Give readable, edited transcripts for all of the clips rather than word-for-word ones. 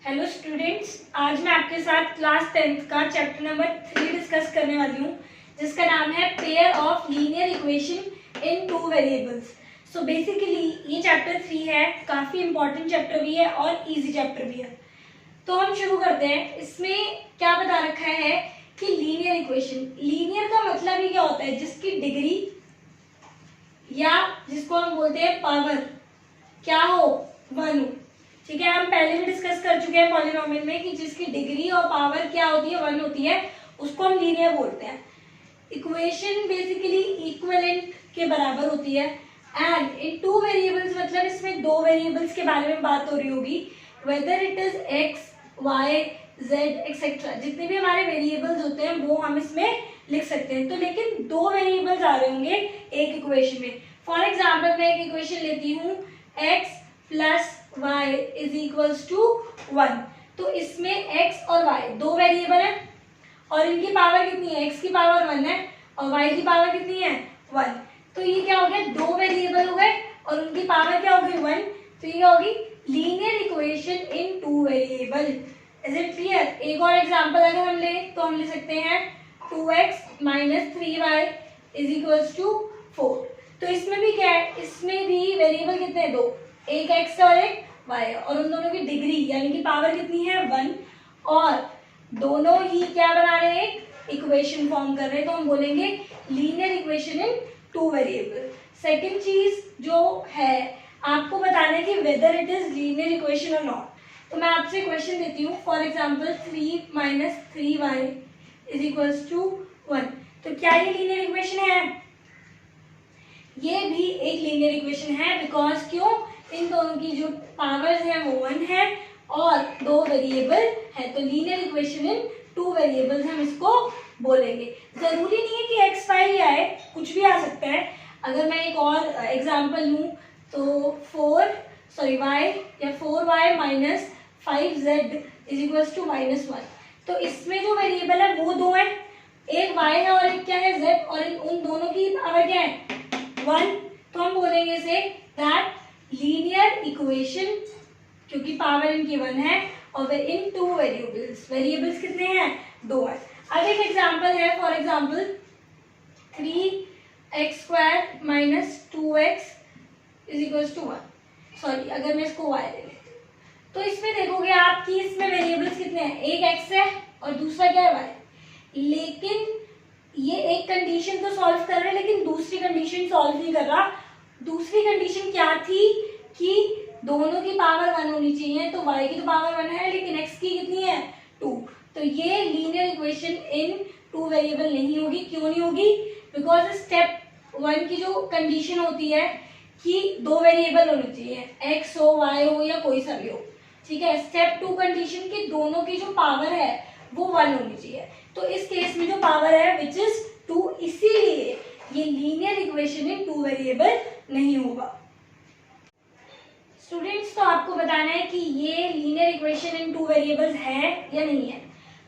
Hello students, आज मैं आपके साथ क्लास 10th का चैप्टर नंबर 3 डिस्कस करने वाली हूँ, जिसका नाम है pair of linear equation in two variables. So basically ये चैप्टर 3 है, काफ़ी इंपॉर्टेंट चैप्टर भी है और इजी चैप्टर भी है। तो हम शुरू करते हैं। इसमें क्या बता रखा है कि लीनियर इक्वेशन, लीनियर का मतलब ही क्या होता है, जिसकी डिग्री या जिसको हम बोलते हैं पावर क्या हो, 1 हो। ठीक है, हम पहले भी डिस्कस कर चुके हैं पॉलिनोमियल में कि जिसकी डिग्री और पावर क्या होती है, 1 होती है, उसको हम लीनियर बोलते हैं। इक्वेशन बेसिकली इक्विवेलेंट के बराबर होती है। एंड इन टू वेरिएबल्स मतलब इसमें दो वेरिएबल्स के बारे में बात हो रही होगी, whether it is x, y, z etcetera, जितने भी हमारे वेरिएबल्स होते हैं वो हम इसमें लिख सकते हैं। तो लेकिन दो वेरिएबल्स आ रहे होंगे एक इक्वेशन में। फॉर एग्जाम्पल मैं एक इक्वेशन लेती हूँ, x plus y is equals to 1। तो इसमें x और y दो वेरिएबल है और इनकी पावर कितनी है, x की पावर 1 है और y की पावर कितनी है, 1। तो ये क्या हो गया, दो वेरिएबल हो गए और उनकी पावर क्या हो गई, 1। तो ये होगी linear equation in two variable. Is it clear? एक और एग्जांपल अगर हम ले तो हम ले सकते हैं 2x minus 3y is equals to 4। तो इसमें भी क्या है, इसमें भी वेरिएबल कितने हैं, दो, एक x और एक y, और उन दोनों की डिग्री यानी कि पावर कितनी है, 1, और दोनों ही क्या बना रहे हैं, एक इक्वेशन फॉर्म कर रहे हैं। तो हम बोलेंगे linear equation in two variable. Second चीज जो है आपको बताना है कि whether it is linear equation और नॉट। तो मैं आपसे क्वेश्चन देती हूँ, for example 3 minus 3y is equals to 1। तो क्या ये लीनियर इक्वेशन है? ये भी एक लीनियर इक्वेशन है, बिकॉज क्यों, इन दोनों की जो पावर्स हैं वो 1 है और दो वेरिएबल है। तो linear equation in two variables हम इसको बोलेंगे। जरूरी नहीं है कि x y ही आए, कुछ भी आ सकता है। अगर मैं एक और एग्जांपल लूँ तो y या 4y minus 5z is equals to -1। तो इसमें जो वेरिएबल है वो दो है, एक y है और एक क्या है, z, और उन दोनों की पावर क्या है, 1। तो हम बोलेंगे इसे दैट लीनियर इक्वेशन, क्योंकि पावर इनकी 1 है और वे इन टू वेरिएबल्स, वेरिएबल्स कितने हैं, दो है। अब एक एग्जांपल है, for example 3x² minus 2x is equals to 1। Sorry, अगर मैं इसको y ले लेती हूँ तो इसमें देखोगे आप कि इसमें वेरिएबल्स कितने हैं, एक x है और दूसरा क्या है, y। लेकिन ये एक कंडीशन तो सॉल्व कर रहा है लेकिन दूसरी कंडीशन सॉल्व नहीं कर रहा। दूसरी कंडीशन क्या थी कि दोनों की पावर 1 होनी चाहिए। तो y की तो पावर 1 है लेकिन x की कितनी है, 2। तो ये linear equation in two variable नहीं होगी। क्यों नहीं होगी? बिकॉज स्टेप 1 की जो कंडीशन होती है कि दो वेरिएबल होने चाहिए, x हो, y हो या कोई सा भी हो। ठीक है, स्टेप 2 कंडीशन की दोनों की जो पावर है वो 1 होनी चाहिए। तो इस केस में जो पावर है विच इज 2, इसीलिए ये linear equation in two variable नहीं होगा। स्टूडेंट्स, तो आपको बताना है कि ये linear equation in two variables है या नहीं है।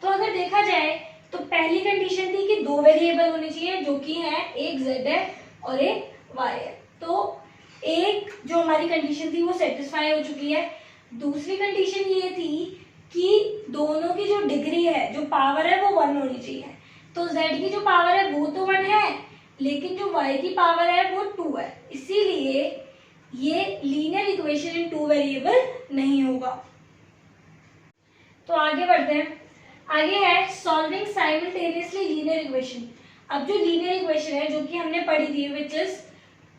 तो अगर देखा जाए तो पहली कंडीशन थी कि दो वेरिएबल होने चाहिए, जो कि है एक z है और एक y है। तो एक जो हमारी कंडीशन थी वो सेटिस्फाई हो चुकी है। दूसरी कंडीशन ये थी कि दोनों की जो डिग्री है, जो पावर है वो 1 होनी चाहिए। तो z की जो पावर है वो तो 1 है लेकिन जो y की पावर है वो 2 है, इसीलिए ये linear equation in two variable नहीं होगा। तो आगे बढ़ते हैं। आगे है सॉल्विंग साइमल्टेनियसली लीनियर इक्वेशन। अब जो लीनियर इक्वेशन है जो कि हमने पढ़ी थी which is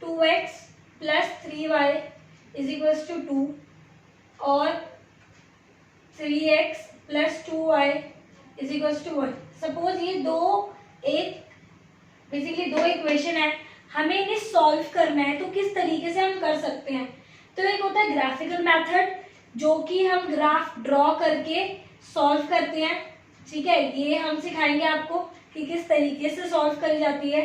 2x plus 3y is equals to 2 और 3x plus 2y is equals to 1। Suppose ये बेसिकली दो इक्वेशन है, हमें इन्हें सॉल्व करना है। तो किस तरीके से हम कर सकते हैं? तो एक होता है ग्राफिकल मेथड, जो कि हम ग्राफ ड्रॉ करके सॉल्व करते हैं। ठीक है, ये हम सिखाएंगे आपको कि किस तरीके से सॉल्व करी जाती है।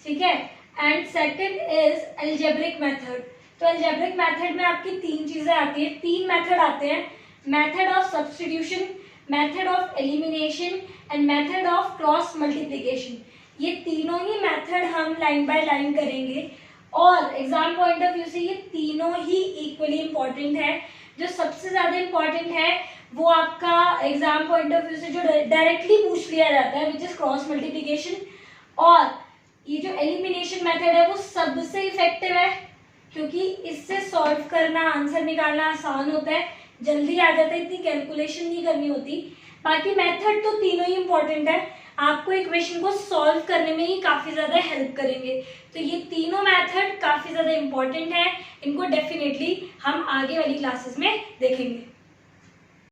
ठीक है, and second is algebraic method. तो अलजेब्रिक मेथड में आपकी तीन चीजें आती है, तीन मेथड आते हैं, method of substitution, method of elimination and method of cross multiplication. ये तीनों ही मेथड हम लाइन बाय लाइन करेंगे और एग्जाम पॉइंट ऑफ व्यू से ये तीनों ही इक्वली इम्पोर्टेंट है। जो सबसे ज्यादा इम्पोर्टेंट है वो आपका एग्जाम पॉइंट ऑफ व्यू से जो डायरेक्टली पूछ लिया जाता है, विच इज क्रॉस मल्टीप्लिकेशन। और ये जो एलिमिनेशन मेथड है वो सबसे इफेक्टिव है, क्योंकि इससे सॉल्व करना, आंसर निकालना आसान होता है, जल्दी आ जाता है, इतनी कैलकुलेशन नहीं करनी होती। बाकी मेथड तो तीनों ही इम्पोर्टेंट है, आपको इक्वेशन को सॉल्व करने में ही काफ़ी ज़्यादा हेल्प करेंगे। तो ये तीनों मेथड काफ़ी ज़्यादा इम्पोर्टेंट है, इनको डेफिनेटली हम आगे वाली क्लासेस में देखेंगे।